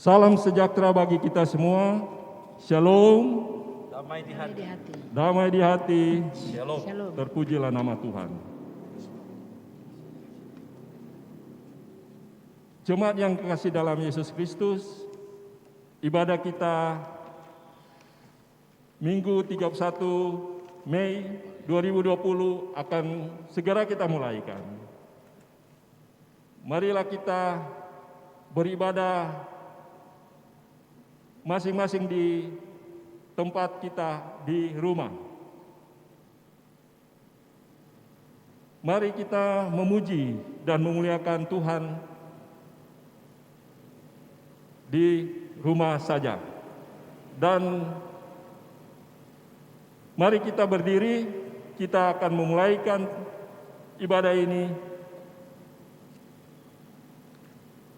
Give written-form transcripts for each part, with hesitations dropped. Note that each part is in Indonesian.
Salam sejahtera bagi kita semua. Shalom. Damai di hati. Damai di hati. Shalom. Shalom. Terpujilah nama Tuhan. Jemaat yang kekasih dalam Yesus Kristus, ibadah kita Minggu 31 Mei 2020 akan segera kita mulaikan. Marilah kita beribadah masing-masing di tempat kita di rumah. Mari kita memuji dan memuliakan Tuhan di rumah saja. Dan mari kita berdiri, kita akan memulaikan ibadah ini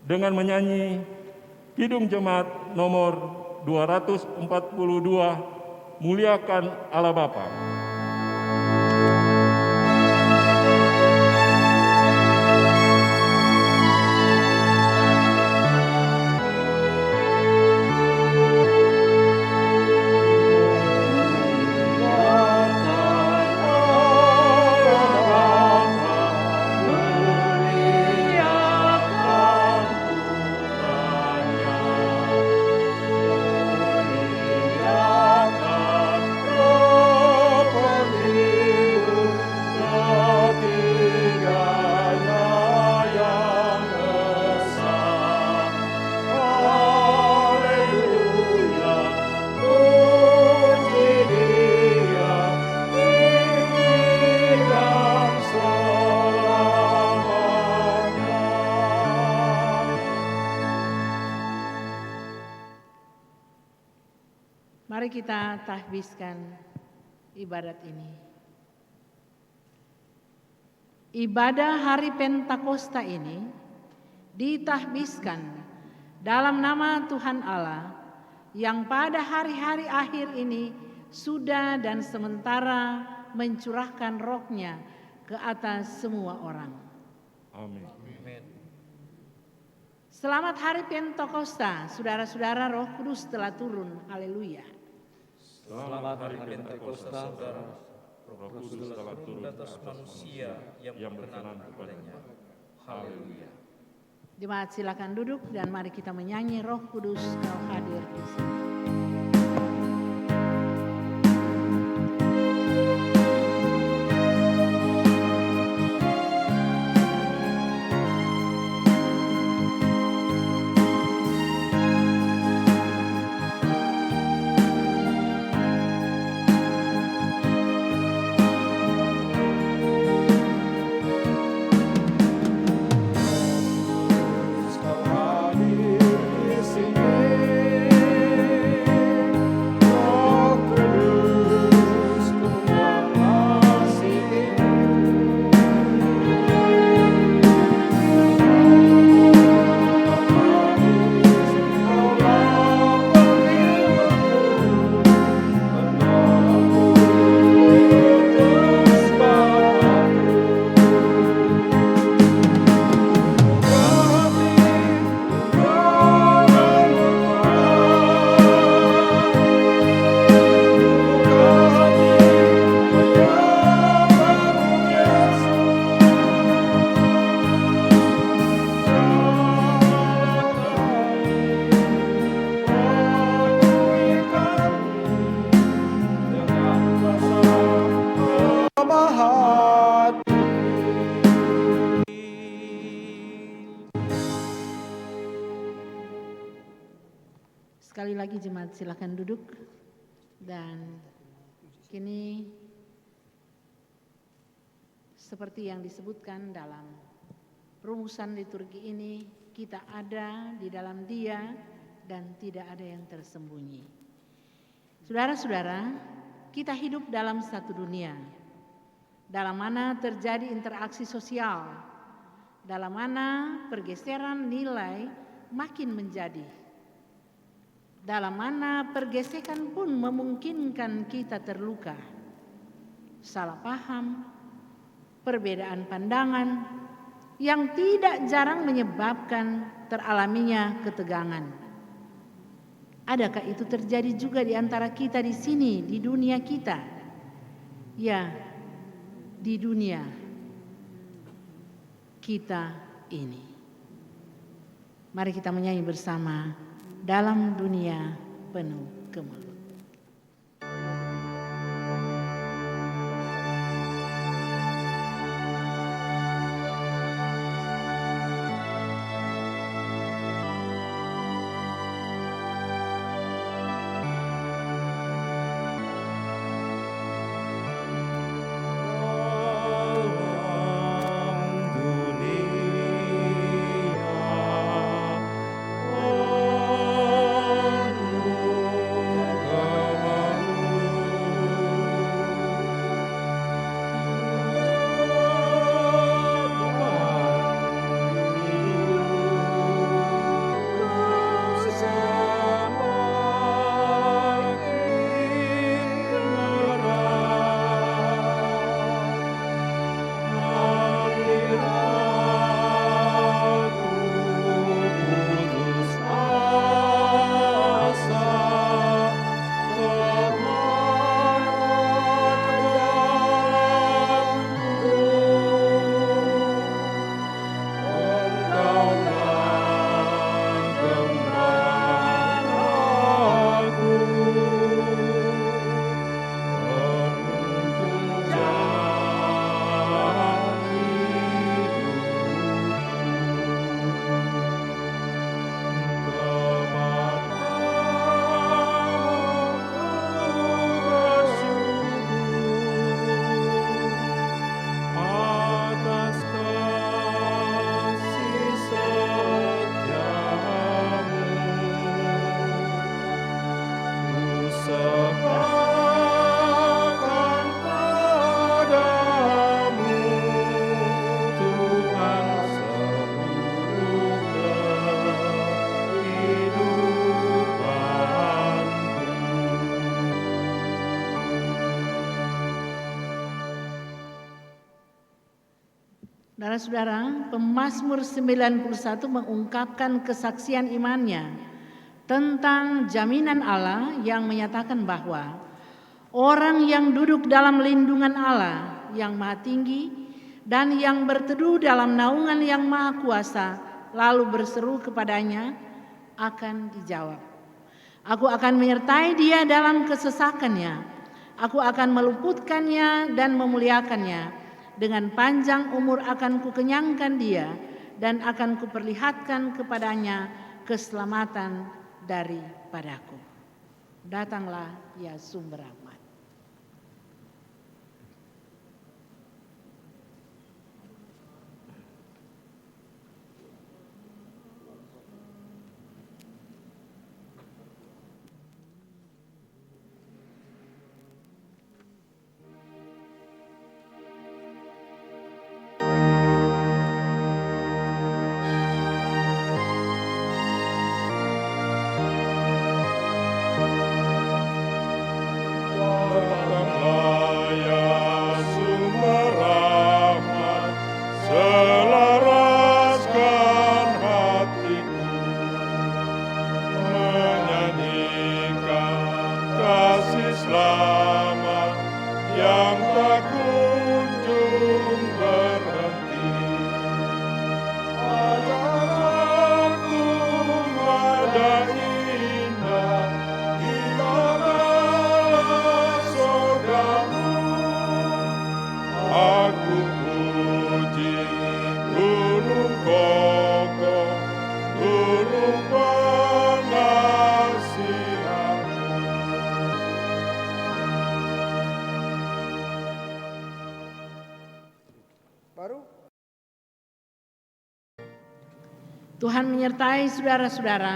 dengan menyanyi Kidung Jemaat nomor 242, Muliakan Allah Bapa. Mari kita tahbiskan ibadat ini. Ibadah hari Pentakosta ini ditahbiskan dalam nama Tuhan Allah yang pada hari-hari akhir ini sudah dan sementara mencurahkan roh-Nya ke atas semua orang. Amin. Selamat hari Pentakosta, saudara-saudara, Roh Kudus telah turun. Haleluya. Selamat hari Pentakosta, saudara. Roh Kudus telah turun atas manusia yang berkenan kepadanya. Haleluya. Jemaat silakan duduk dan mari kita menyanyi Roh Kudus Kau hadir di sini. Sekali lagi jemaat silakan duduk dan kini seperti yang disebutkan dalam rumusan liturgi ini, kita ada di dalam Dia dan tidak ada yang tersembunyi. Saudara-saudara, kita hidup dalam satu dunia dalam mana terjadi interaksi sosial, dalam mana pergeseran nilai makin menjadi, dalam mana pergesekan pun memungkinkan kita terluka, salah paham, perbedaan pandangan yang tidak jarang menyebabkan teralaminya ketegangan, Adakah itu terjadi juga di antara kita di sini, di dunia kita? Ya, di dunia kita ini. Mari kita menyanyi bersama, dalam dunia penuh kemelut. Saudara-saudara, Pemazmur 91 mengungkapkan kesaksian imannya tentang jaminan Allah yang menyatakan bahwa orang yang duduk dalam lindungan Allah yang Maha Tinggi dan yang berteduh dalam naungan yang Maha Kuasa lalu berseru kepadanya akan dijawab. Aku akan menyertai dia dalam kesesakannya. Aku akan meluputkannya dan memuliakannya. Dengan panjang umur akan kukenyangkan dia dan akan kuperlihatkan kepadanya keselamatan daripadaku. Datanglah ya sumber rahmat. Tuhan menyertai saudara-saudara.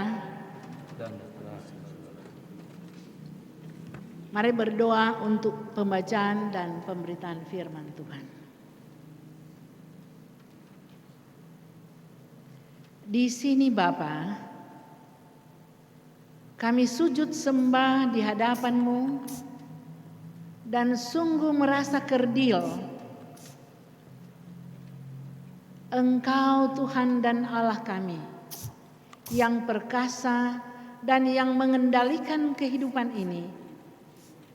Mari berdoa untuk pembacaan dan pemberitaan firman Tuhan. Di sini Bapa, kami sujud sembah di hadapan-Mu dan sungguh merasa kerdil. Engkau Tuhan dan Allah kami yang perkasa dan yang mengendalikan kehidupan ini,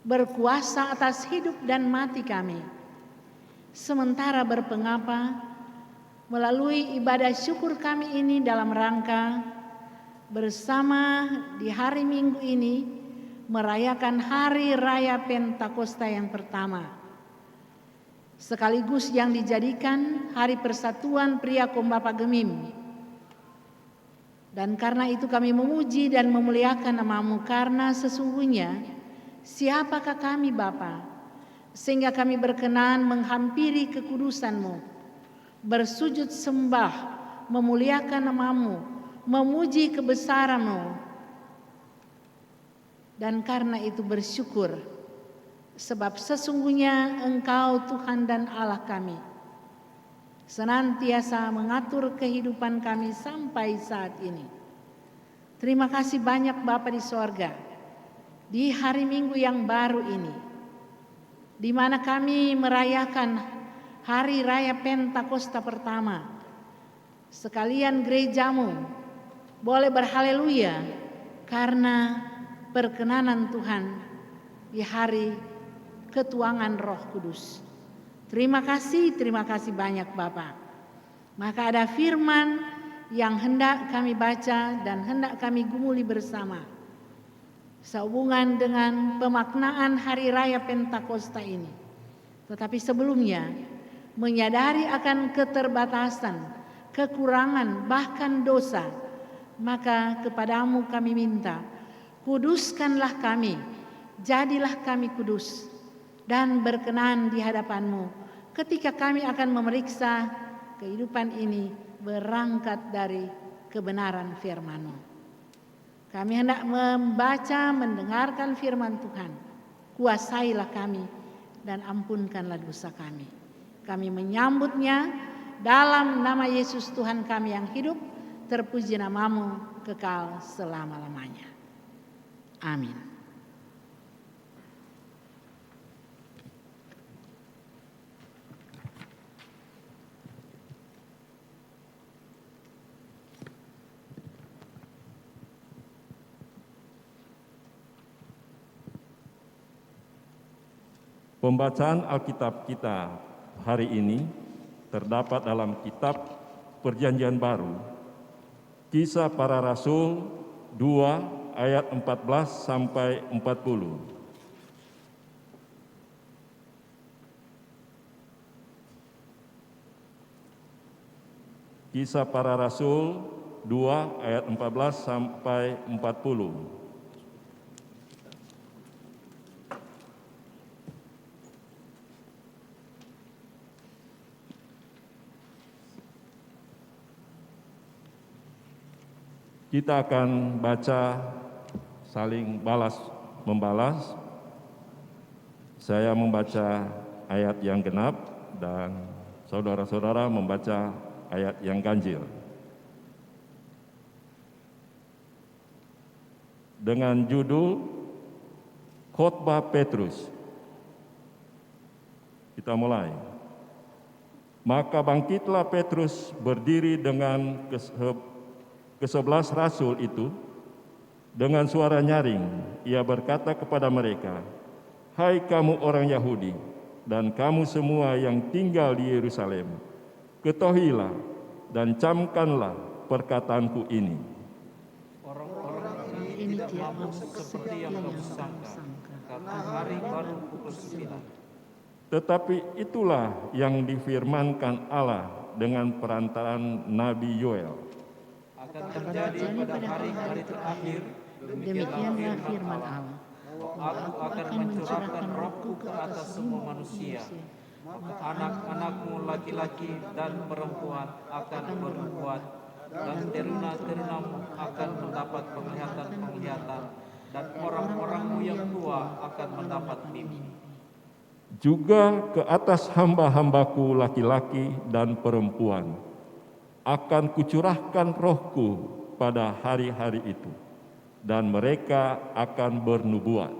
berkuasa atas hidup dan mati kami. Sementara berpengapa melalui ibadah syukur kami ini dalam rangka bersama di hari Minggu ini merayakan Hari Raya Pentakosta yang pertama, sekaligus yang dijadikan Hari Persatuan Pria Kombapa Gemim. Dan karena itu kami memuji dan memuliakan nama-Mu, karena sesungguhnya siapakah kami Bapa, sehingga kami berkenan menghampiri kekudusan-Mu, bersujud sembah, memuliakan nama-Mu, memuji kebesaran-Mu. Dan karena itu bersyukur, sebab sesungguhnya Engkau Tuhan dan Allah kami, senantiasa mengatur kehidupan kami sampai saat ini. Terima kasih banyak Bapa di sorga, di hari Minggu yang baru ini, di mana kami merayakan Hari Raya Pentakosta pertama. Sekalian gereja-Mu boleh berhaleluya karena perkenanan Tuhan di hari ketuangan Roh Kudus. Terima kasih banyak Bapa. Maka ada firman yang hendak kami baca dan hendak kami gumuli bersama sehubungan dengan pemaknaan Hari Raya Pentakosta ini. Tetapi sebelumnya, menyadari akan keterbatasan, kekurangan, bahkan dosa, maka kepadamu kami minta, kuduskanlah kami, jadilah kami kudus, dan berkenan di hadapan-Mu ketika kami akan memeriksa kehidupan ini berangkat dari kebenaran firman-Mu. Kami hendak membaca, mendengarkan firman Tuhan. Kuasailah kami dan ampunkanlah dosa kami. Kami menyambutnya dalam nama Yesus Tuhan kami yang hidup, terpuji nama-Mu kekal selama-lamanya. Amin. Pembacaan Alkitab kita hari ini terdapat dalam kitab Perjanjian Baru, Kisah Para Rasul 2 ayat 14 sampai 40. Kisah Para Rasul 2 ayat 14 sampai 40. Kita akan baca saling balas-membalas. Saya membaca ayat yang genap dan saudara-saudara membaca ayat yang ganjil. Dengan judul Khotbah Petrus. Kita mulai. Maka bangkitlah Petrus berdiri dengan ke-11 rasul itu, dengan suara nyaring, ia berkata kepada mereka, "Hai kamu orang Yahudi, dan kamu semua yang tinggal di Yerusalem, ketahuilah dan camkanlah perkataanku ini. Orang-orang ini tidak mabuk seperti yang kamu sangka, karena hari baru pukul 9. Tetapi itulah yang difirmankan Allah dengan perantaraan Nabi Yoel. Akan terjadi pada hari-hari terakhir, Demikianlah firman Allah. Aku akan mencurahkan rohku ke atas semua manusia. Maka anak-anakmu laki-laki dan perempuan akan bernubuat, dan teruna-terunamu akan mendapat penglihatan-penglihatan, dan orang-orangmu yang tua akan mendapat mimpi. Juga ke atas hamba-hambaku laki-laki dan perempuan akan kucurahkan rohku pada hari-hari itu, dan mereka akan bernubuat.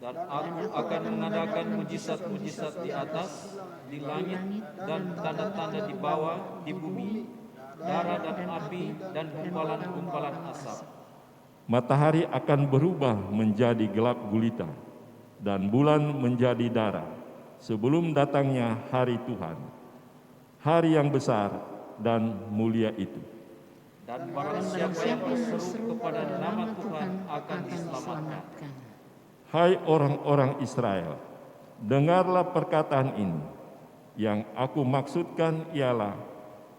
Dan aku akan mengadakan mujizat-mujizat di atas, di langit, dan tanda-tanda di bawah, di bumi, darah dan api, dan gumpalan-gumpalan asap. matahari akan berubah menjadi gelap gulita, dan bulan menjadi darah, sebelum datangnya hari Tuhan, hari yang besar dan mulia itu. Dan barang siapa yang berseru kepada nama Tuhan akan diselamatkan. Hai orang-orang Israel, dengarlah perkataan ini. Yang aku maksudkan ialah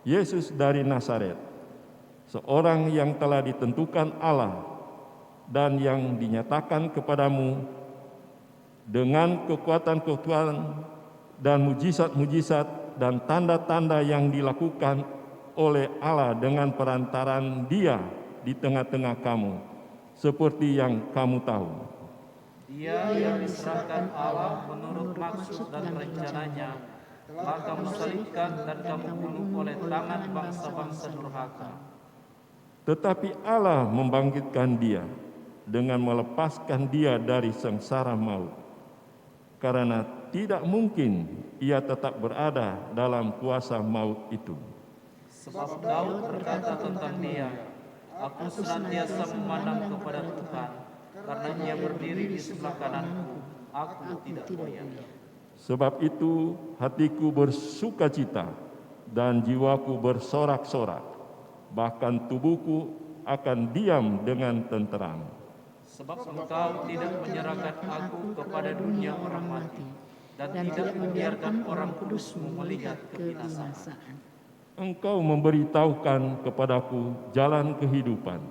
Yesus dari Nazaret, seorang yang telah ditentukan Allah dan yang dinyatakan kepadamu dengan kekuatan-kekuatan dan mujizat-mujizat dan tanda-tanda yang dilakukan oleh Allah dengan perantaraan Dia di tengah-tengah kamu, seperti yang kamu tahu. Dia yang diserahkan Allah menurut maksud dan rencananya telah kamu salibkan dan kamu bunuh oleh tangan bangsa-bangsa durhaka. Tetapi Allah membangkitkan Dia dengan melepaskan Dia dari sengsara maut, karena tidak mungkin Ia tetap berada dalam kuasa maut itu. Sebab Daud berkata tentang Dia, aku senantiasa memandang kepada Tuhan, karena Ia berdiri di sebelah kananku, aku tidak goyah. Sebab itu hatiku bersukacita dan jiwaku bersorak-sorak, bahkan tubuhku akan diam dengan tenteram. Sebab Engkau tidak menyerahkan aku kepada dunia orang mati, dan tidak membiarkan orang kudus-Mu melihat kebinasaan. Engkau memberitahukan kepadaku jalan kehidupan.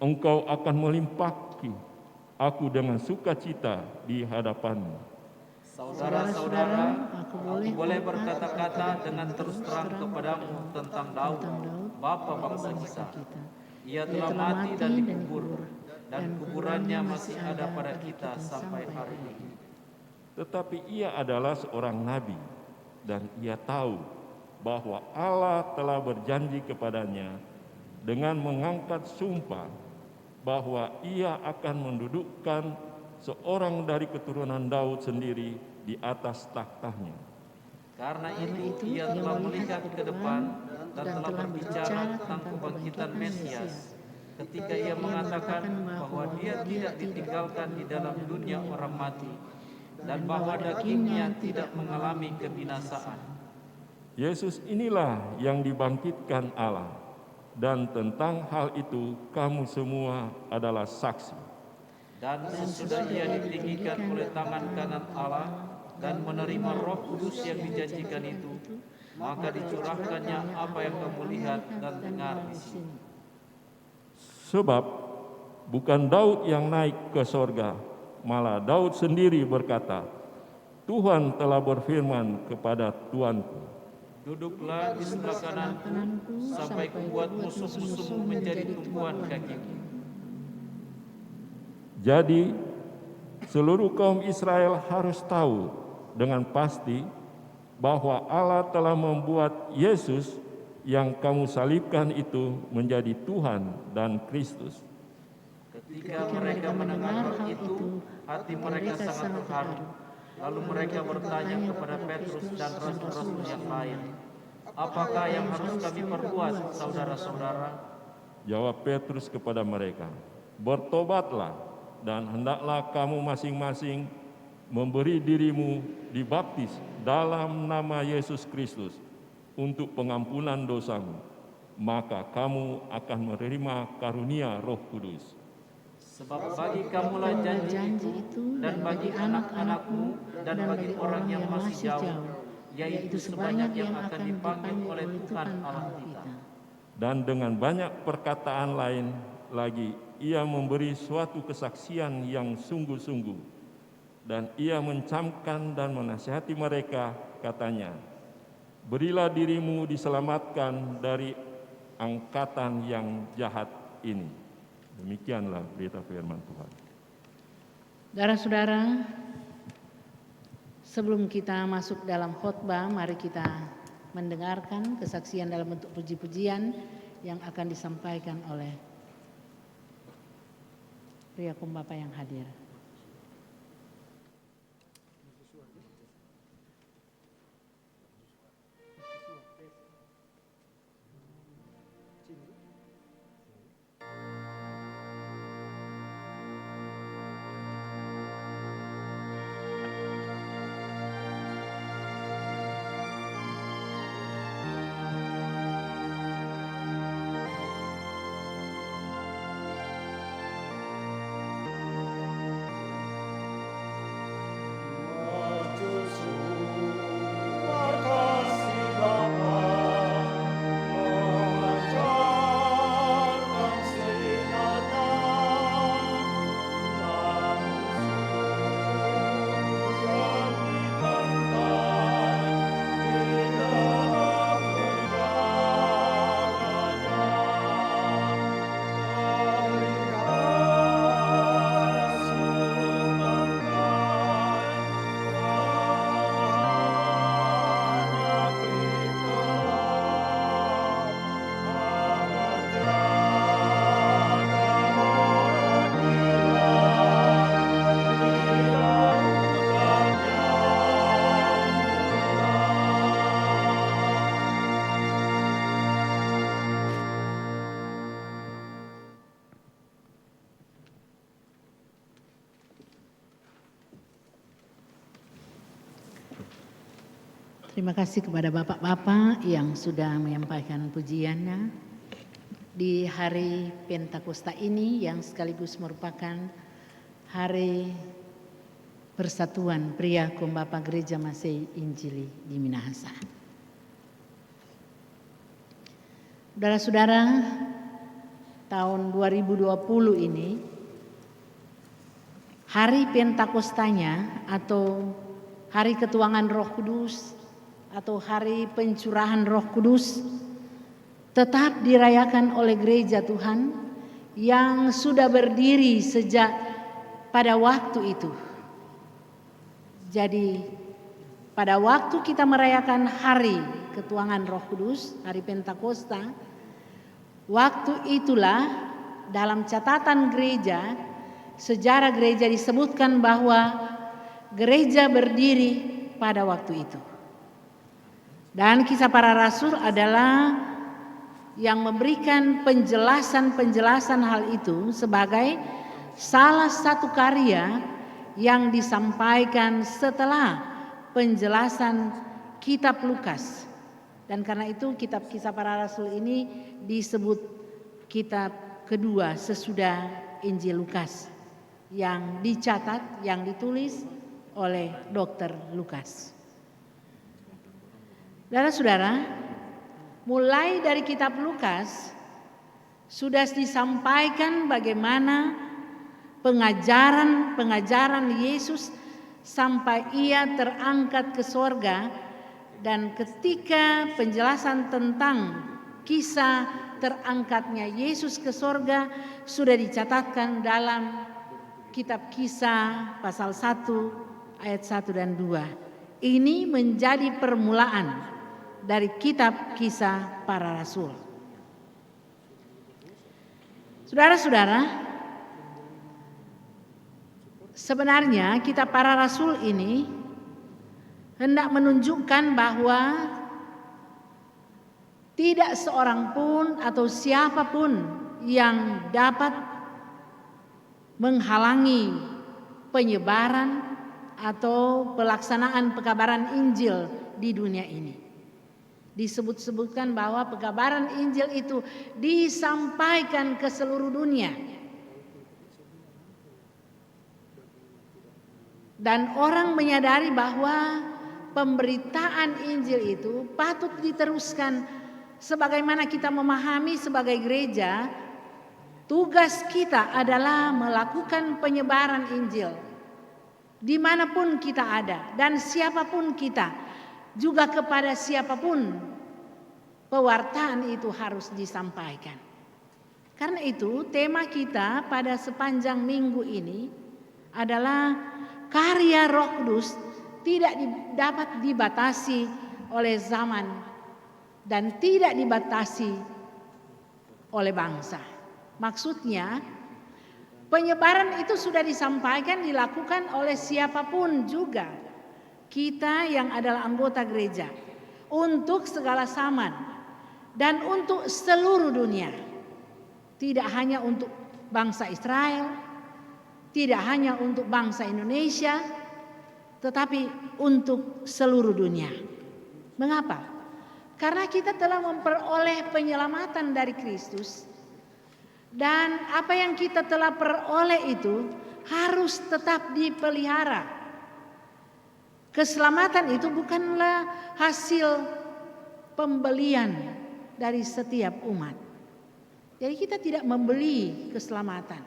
Engkau akan melimpahkan aku dengan sukacita di hadapan-Mu. Saudara-saudara, aku boleh berkata-kata dengan terus terang kepadamu tentang Daud, bapa bangsa kita. Ia telah mati dan dikubur, dan kuburannya masih ada pada kita sampai hari ini. Tetapi ia adalah seorang nabi, dan ia tahu bahwa Allah telah berjanji kepadanya dengan mengangkat sumpah bahwa ia akan mendudukkan seorang dari keturunan Daud sendiri di atas tahtanya. Karena itu ia telah melihat ke depan dan telah berbicara tentang kebangkitan Mesias, ketika ia mengatakan bahwa dia tidak ditinggalkan di dalam dunia orang mati, dan bahwa dagingnya tidak mengalami kebinasaan. Yesus inilah yang dibangkitkan Allah, dan tentang hal itu kamu semua adalah saksi. Dan sesudah ia ditinggikan oleh tangan kanan Allah dan menerima Roh Kudus yang dijanjikan itu, maka dicurahkannya apa yang kamu lihat dan dengar di sini. Sebab bukan Daud yang naik ke sorga, malah Daud sendiri berkata, Tuhan telah berfirman kepada Tuanku, duduklah di sebelah kananku sampai kubuat musuh-musuhmu menjadi tumpuan kakimu. Jadi seluruh kaum Israel harus tahu dengan pasti bahwa Allah telah membuat Yesus yang kamu salibkan itu menjadi Tuhan dan Kristus. Ketika mereka mendengar hal itu, hati mereka sangat terharu. Lalu mereka bertanya kepada Petrus dan rasul-rasul yang lain, apakah yang harus kami perbuat, saudara-saudara? Jawab Petrus kepada mereka, bertobatlah dan hendaklah kamu masing-masing memberi dirimu dibaptis dalam nama Yesus Kristus untuk pengampunan dosamu, maka kamu akan menerima karunia Roh Kudus. Sebab bagi kamulah janji itu, dan bagi anak-anakmu, dan bagi orang yang masih jauh, yaitu sebanyak yang akan dipanggil oleh Tuhan Allah kita. Dan dengan banyak perkataan lain lagi, ia memberi suatu kesaksian yang sungguh-sungguh, dan ia mencamkan dan menasihati mereka, katanya, berilah dirimu diselamatkan dari angkatan yang jahat ini. Demikianlah berita firman Tuhan. Saudara-saudara, sebelum kita masuk dalam khotbah, mari kita mendengarkan kesaksian dalam bentuk puji-pujian yang akan disampaikan oleh pria kumbapa yang hadir. Terima kasih kepada Bapak-Bapak yang sudah menyampaikan pujiannya di hari Pentakosta ini yang sekaligus merupakan hari persatuan pria Kombapa Gereja Masehi Injili di Minahasa. Saudara-saudara, tahun 2020 ini hari Pentakostanya atau hari ketuangan Roh Kudus atau hari pencurahan Roh Kudus tetap dirayakan oleh gereja Tuhan yang sudah berdiri sejak pada waktu itu. Jadi pada waktu kita merayakan hari ketuangan Roh Kudus, hari Pentakosta, waktu itulah dalam catatan gereja, sejarah gereja disebutkan bahwa gereja berdiri pada waktu itu. Dan Kisah Para Rasul adalah yang memberikan penjelasan-penjelasan hal itu sebagai salah satu karya yang disampaikan setelah penjelasan kitab Lukas. Dan karena itu kitab Kisah Para Rasul ini disebut kitab kedua sesudah Injil Lukas yang dicatat, yang ditulis oleh Dr. Lukas. Saudara-saudara, mulai dari kitab Lukas sudah disampaikan bagaimana pengajaran Yesus sampai ia terangkat ke sorga, dan ketika penjelasan tentang kisah terangkatnya Yesus ke sorga sudah dicatatkan dalam kitab Kisah pasal 1 ayat 1 dan 2. Ini menjadi permulaan dari kitab Kisah Para Rasul. Saudara-saudara, sebenarnya kitab Para Rasul ini hendak menunjukkan bahwa tidak seorang pun atau siapapun yang dapat menghalangi penyebaran atau pelaksanaan pekabaran Injil di dunia ini. Disebut-sebutkan bahwa pekabaran Injil itu disampaikan ke seluruh dunia. Dan orang menyadari bahwa pemberitaan Injil itu patut diteruskan sebagaimana kita memahami sebagai gereja, tugas kita adalah melakukan penyebaran Injil dimanapun kita ada dan siapapun kita. Juga kepada siapapun pewartaan itu harus disampaikan. Karena itu tema kita pada sepanjang minggu ini adalah karya Roh Kudus tidak dapat dibatasi oleh zaman dan tidak dibatasi oleh bangsa. Maksudnya penyebaran itu sudah disampaikan, dilakukan oleh siapapun juga. Kita yang adalah anggota gereja untuk segala zaman dan untuk seluruh dunia. Tidak hanya untuk bangsa Israel, tidak hanya untuk bangsa Indonesia, tetapi untuk seluruh dunia. Mengapa? Karena kita telah memperoleh penyelamatan dari Kristus, dan apa yang kita telah peroleh itu harus tetap dipelihara. Keselamatan itu bukanlah hasil pembelian dari setiap umat. Jadi kita tidak membeli keselamatan.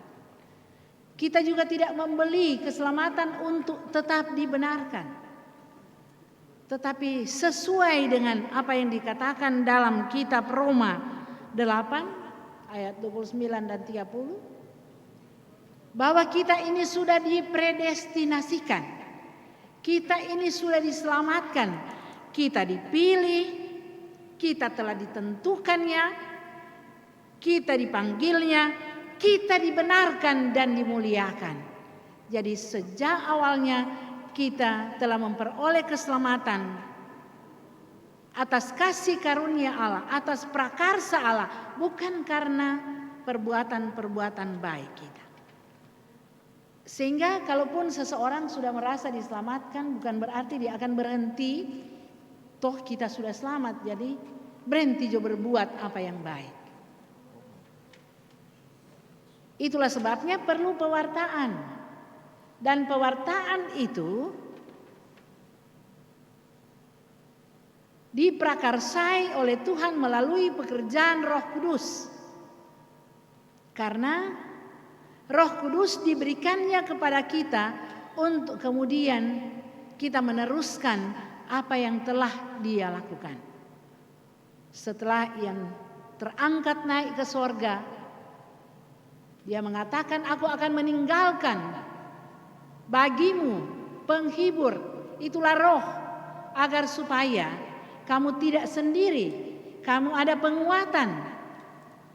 Kita juga tidak membeli keselamatan untuk tetap dibenarkan. Tetapi sesuai dengan apa yang dikatakan dalam kitab Roma 8 ayat 29 dan 30, bahwa kita ini sudah dipredestinasikan. Kita ini sudah diselamatkan, kita dipilih, kita telah ditentukannya, kita dipanggilnya, kita dibenarkan dan dimuliakan. Jadi sejak awalnya kita telah memperoleh keselamatan atas kasih karunia Allah, atas prakarsa Allah, bukan karena perbuatan-perbuatan baik kita. Sehingga kalaupun seseorang sudah merasa diselamatkan, bukan berarti dia akan berhenti Toh kita sudah selamat, jadi berhenti jo berbuat apa yang baik. Itulah sebabnya perlu pewartaan. Dan pewartaan itu diprakarsai oleh Tuhan melalui pekerjaan Roh Kudus. Karena Roh Kudus diberikannya kepada kita untuk kemudian kita meneruskan apa yang telah Dia lakukan. Setelah yang terangkat naik ke sorga, Dia mengatakan, aku akan meninggalkan bagimu penghibur, itulah Roh, agar supaya kamu tidak sendiri, kamu ada penguatan.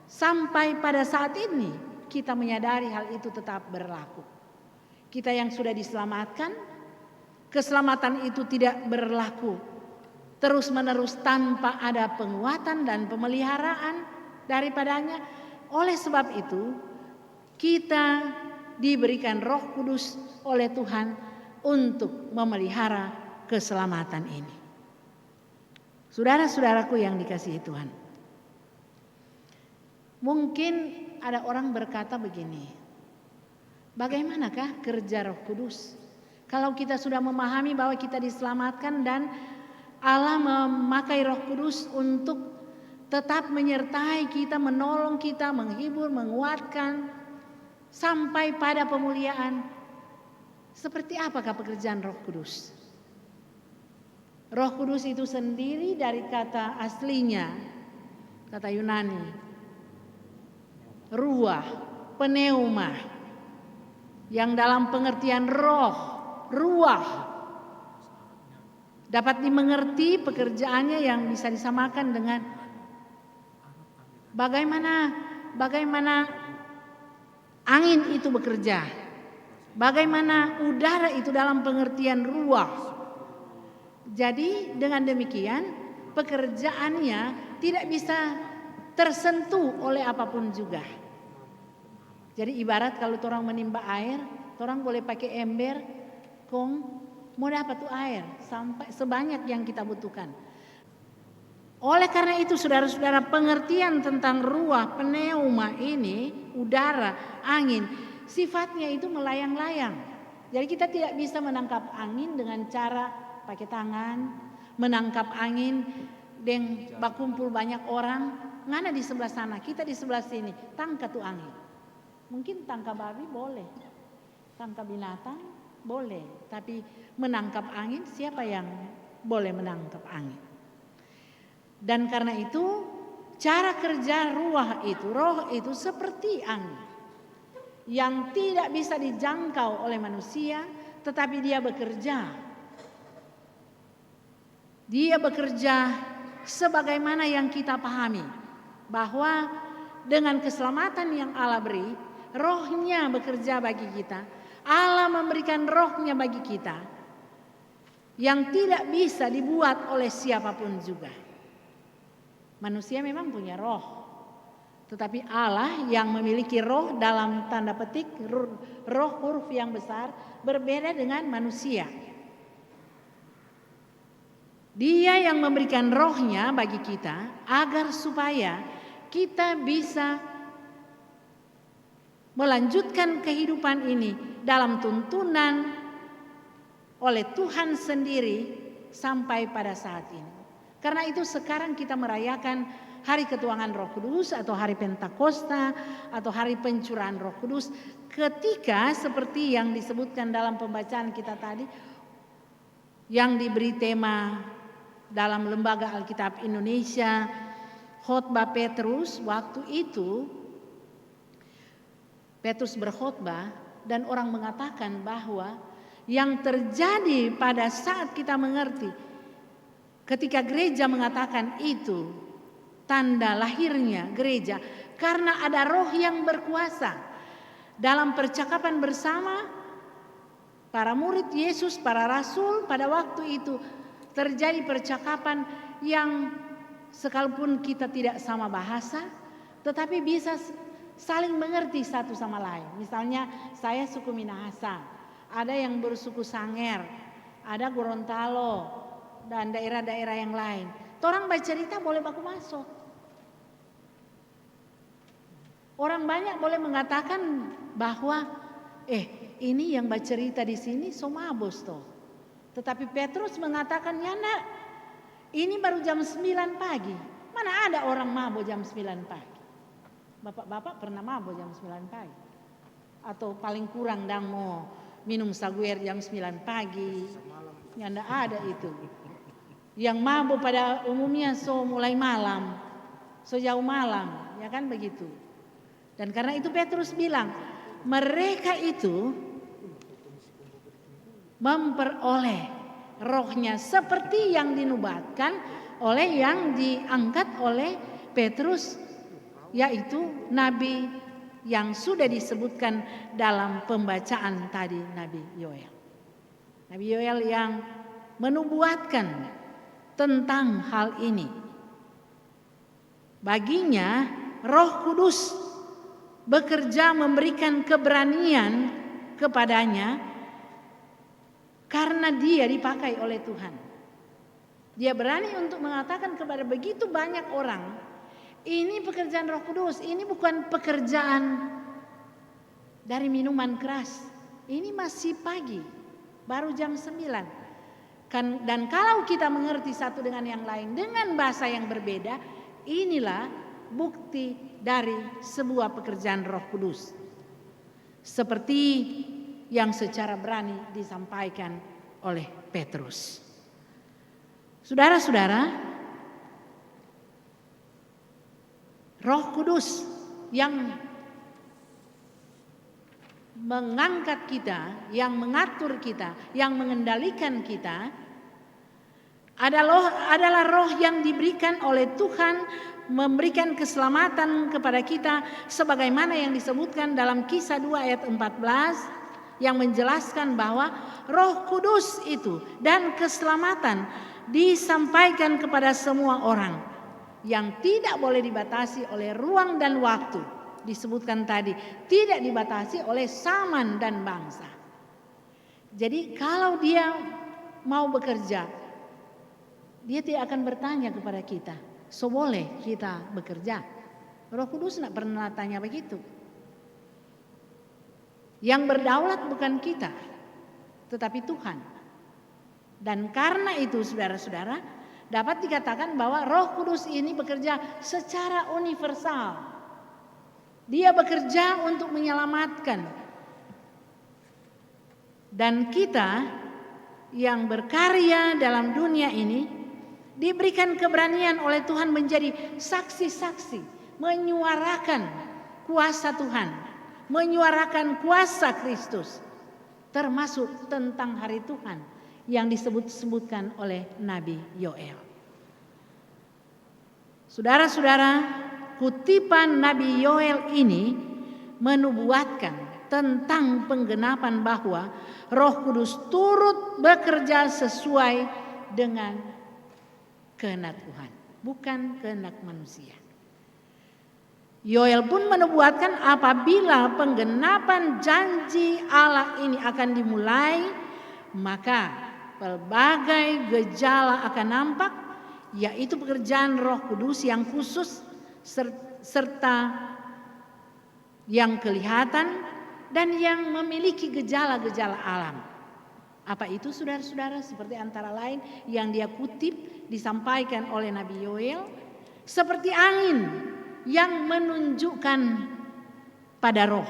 Sampai pada saat ini kita menyadari hal itu tetap berlaku. Kita yang sudah diselamatkan, keselamatan itu tidak berlaku terus-menerus tanpa ada penguatan dan pemeliharaan daripadanya. Oleh sebab itu, kita diberikan Roh Kudus oleh Tuhan untuk memelihara keselamatan ini. Saudara-saudaraku yang dikasihi Tuhan, mungkin ada orang berkata begini, bagaimanakah kerja Roh Kudus? Kalau kita sudah memahami bahwa kita diselamatkan dan Allah memakai Roh Kudus untuk tetap menyertai kita, menolong kita, menghibur, menguatkan sampai pada pemuliaan. Seperti apakah pekerjaan Roh Kudus? Roh Kudus itu sendiri dari kata aslinya, kata Yunani, ruah, pneuma, yang dalam pengertian roh, ruah, dapat dimengerti pekerjaannya yang bisa disamakan dengan bagaimana angin itu bekerja, bagaimana udara itu dalam pengertian ruah. Jadi dengan demikian pekerjaannya tidak bisa tersentuh oleh apapun juga. Jadi ibarat kalau orang menimba air, orang boleh pakai ember, mau dapat tuh air sampai sebanyak yang kita butuhkan. Oleh karena itu saudara-saudara, pengertian tentang ruah, pneuma ini, udara, angin, sifatnya itu melayang-layang. Jadi kita tidak bisa menangkap angin dengan cara pakai tangan, menangkap angin dan bakumpul banyak orang, ngana di sebelah sana, kita di sebelah sini, tangkap tuh angin. Mungkin tangkap babi boleh, tangkap binatang boleh, tapi menangkap angin, siapa yang boleh menangkap angin? Dan karena itu cara kerja roh itu seperti angin yang tidak bisa dijangkau oleh manusia, tetapi dia bekerja. Dia bekerja sebagaimana yang kita pahami, bahwa dengan keselamatan yang Allah beri, rohnya bekerja bagi kita. Allah memberikan rohnya bagi kita yang tidak bisa dibuat oleh siapapun juga. Manusia memang punya roh, tetapi Allah yang memiliki roh dalam tanda petik roh huruf yang besar berbeda dengan manusia. Dia yang memberikan rohnya bagi kita agar supaya kita bisa melanjutkan kehidupan ini dalam tuntunan oleh Tuhan sendiri sampai pada saat ini. Karena itu sekarang kita merayakan hari ketuangan Roh Kudus atau hari Pentakosta atau hari pencurahan Roh Kudus, ketika seperti yang disebutkan dalam pembacaan kita tadi yang diberi tema dalam Lembaga Alkitab Indonesia, khotbah Petrus. Waktu itu Petrus berkhotbah dan orang mengatakan bahwa yang terjadi pada saat kita mengerti ketika gereja mengatakan itu tanda lahirnya gereja, karena ada roh yang berkuasa. Dalam percakapan bersama para murid Yesus, para rasul pada waktu itu terjadi percakapan yang sekalipun kita tidak sama bahasa, tetapi bisa saling mengerti satu sama lain. Misalnya saya suku Minahasa, ada yang bersuku Sanger, ada Gorontalo, dan daerah-daerah yang lain. Orang bercerita boleh baku masuk. Orang banyak boleh mengatakan bahwa ini yang bercerita di sini so mabos toh. Tetapi Petrus mengatakan, ya nak, ini baru jam 9 pagi. Mana ada orang mabok jam 9 pagi? Bapak-bapak pernah mabok jam 9 pagi? Atau paling kurang dang mau minum saguer jam 9 pagi? Ya enggak ada itu. Yang mabok pada umumnya so mulai malam, so jauh malam, ya kan begitu. Dan karena itu Petrus bilang, mereka itu memperoleh rohnya seperti yang dinubuatkan oleh yang diangkat oleh Petrus, yaitu nabi yang sudah disebutkan dalam pembacaan tadi, Nabi Yoel. Nabi Yoel yang menubuatkan tentang hal ini. Baginya Roh Kudus bekerja memberikan keberanian kepadanya karena dia dipakai oleh Tuhan. Dia berani untuk mengatakan kepada begitu banyak orang, ini pekerjaan Roh Kudus, ini bukan pekerjaan dari minuman keras. Ini masih pagi, baru jam 9. Dan kalau kita mengerti satu dengan yang lain dengan bahasa yang berbeda, inilah bukti dari sebuah pekerjaan Roh Kudus. Seperti yang secara berani disampaikan oleh Petrus. Saudara-saudara, Roh Kudus yang mengangkat kita, yang mengatur kita, yang mengendalikan kita adalah roh yang diberikan oleh Tuhan, memberikan keselamatan kepada kita sebagaimana yang disebutkan dalam Kisah 2 ayat 14 yang menjelaskan bahwa Roh Kudus itu dan keselamatan disampaikan kepada semua orang yang tidak boleh dibatasi oleh ruang dan waktu. Disebutkan tadi tidak dibatasi oleh zaman dan bangsa. Jadi kalau dia mau bekerja, dia tidak akan bertanya kepada kita, so boleh kita bekerja. Roh Kudus tidak pernah tanya begitu. Yang berdaulat bukan kita, tetapi Tuhan. Dan karena itu saudara-saudara, dapat dikatakan bahwa Roh Kudus ini bekerja secara universal. Dia bekerja untuk menyelamatkan. Dan kita yang berkarya dalam dunia ini diberikan keberanian oleh Tuhan menjadi saksi-saksi, menyuarakan kuasa Tuhan, menyuarakan kuasa Kristus, termasuk tentang hari Tuhan yang disebut-sebutkan oleh Nabi Yoel. Saudara-saudara, kutipan Nabi Yoel ini menubuatkan tentang penggenapan bahwa Roh Kudus turut bekerja sesuai dengan kehendak Tuhan, bukan kehendak manusia. Yoel pun menubuatkan apabila penggenapan janji Allah ini akan dimulai, maka berbagai gejala akan nampak, yaitu pekerjaan Roh Kudus yang khusus serta yang kelihatan dan yang memiliki gejala-gejala alam. Apa itu saudara-saudara? Seperti antara lain yang dia kutip disampaikan oleh Nabi Yoel, seperti angin yang menunjukkan pada roh,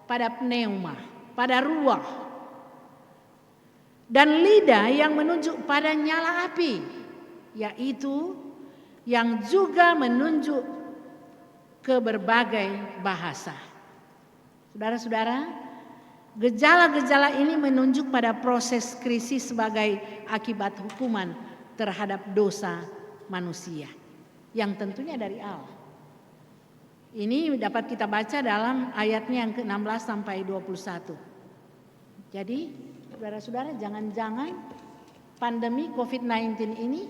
pada pneuma, pada ruah, dan lidah yang menunjuk pada nyala api, yaitu yang juga menunjuk ke berbagai bahasa. Saudara-saudara, gejala-gejala ini menunjuk pada proses krisis sebagai akibat hukuman terhadap dosa manusia yang tentunya dari Allah. Ini dapat kita baca dalam ayatnya yang ke-16 sampai 21. Jadi, saudara-saudara, jangan-jangan pandemi COVID-19 ini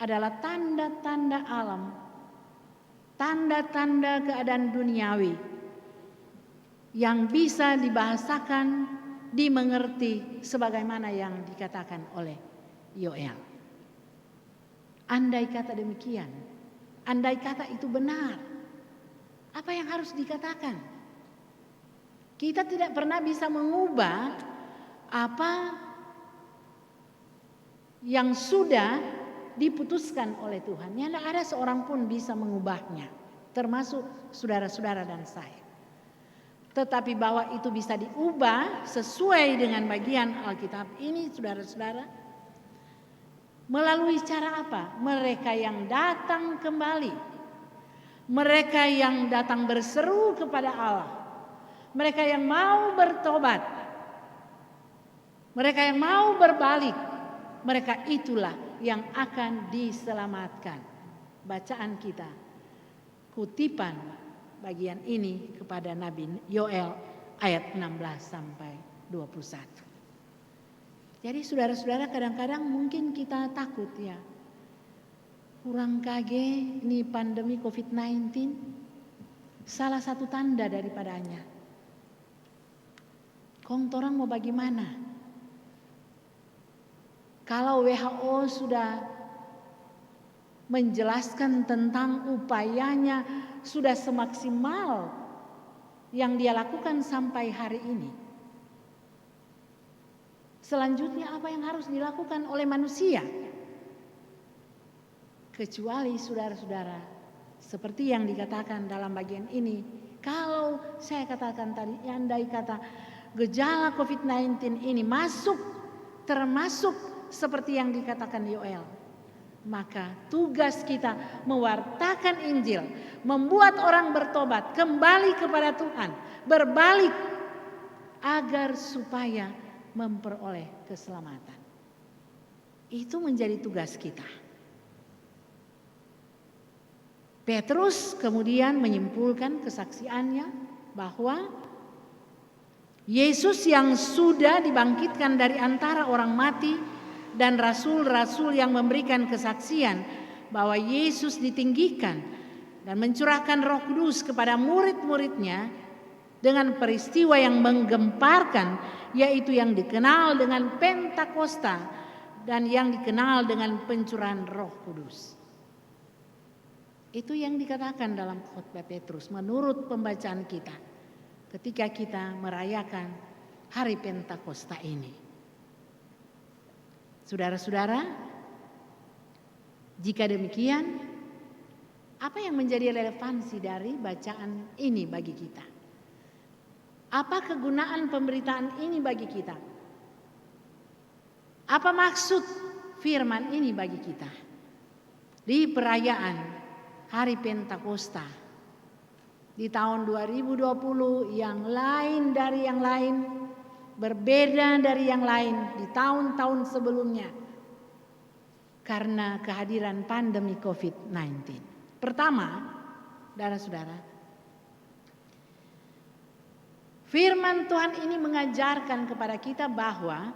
adalah tanda-tanda alam, tanda-tanda keadaan duniawi yang bisa dibahasakan, dimengerti sebagaimana yang dikatakan oleh Yoel. Andai kata demikian, andai kata itu benar, apa yang harus dikatakan? Kita tidak pernah bisa mengubah apa yang sudah diputuskan oleh Tuhan. Tidak ada seorang pun bisa mengubahnya, termasuk saudara-saudara dan saya. Tetapi bahwa itu bisa diubah sesuai dengan bagian Alkitab ini, saudara-saudara, melalui cara apa? Mereka yang datang kembali, mereka yang datang berseru kepada Allah, mereka yang mau bertobat, mereka yang mau berbalik, mereka itulah yang akan diselamatkan. Bacaan kita, kutipan bagian ini kepada Nabi Yoel ayat 16 sampai 21. Jadi saudara-saudara, kadang-kadang mungkin kita takut ya. Kurang kage ini pandemi COVID-19, salah satu tanda daripadanya. Kong torang mau bagaimana? Kalau WHO sudah menjelaskan tentang upayanya sudah semaksimal yang dia lakukan sampai hari ini. Selanjutnya apa yang harus dilakukan oleh manusia? Kecuali saudara-saudara, seperti yang dikatakan dalam bagian ini, kalau saya katakan tadi, andai kata gejala COVID-19 ini termasuk seperti yang dikatakan Yoel, maka tugas kita mewartakan Injil, membuat orang bertobat, kembali kepada Tuhan, berbalik agar supaya memperoleh keselamatan. Itu menjadi tugas kita. Petrus kemudian menyimpulkan kesaksiannya bahwa Yesus yang sudah dibangkitkan dari antara orang mati dan rasul-rasul yang memberikan kesaksian bahwa Yesus ditinggikan dan mencurahkan Roh Kudus kepada murid-muridnya dengan peristiwa yang menggemparkan, yaitu yang dikenal dengan Pentakosta dan yang dikenal dengan pencurahan Roh Kudus. Itu yang dikatakan dalam khotbah Petrus menurut pembacaan kita ketika kita merayakan hari Pentakosta ini. Saudara-saudara, jika demikian, apa yang menjadi relevansi dari bacaan ini bagi kita? Apa kegunaan pemberitaan ini bagi kita? Apa maksud firman ini bagi kita? Di perayaan hari Pentakosta di tahun 2020 yang lain dari yang lain, berbeda dari yang lain di tahun-tahun sebelumnya karena kehadiran pandemi COVID-19. Pertama, saudara-saudara, firman Tuhan ini mengajarkan kepada kita bahwa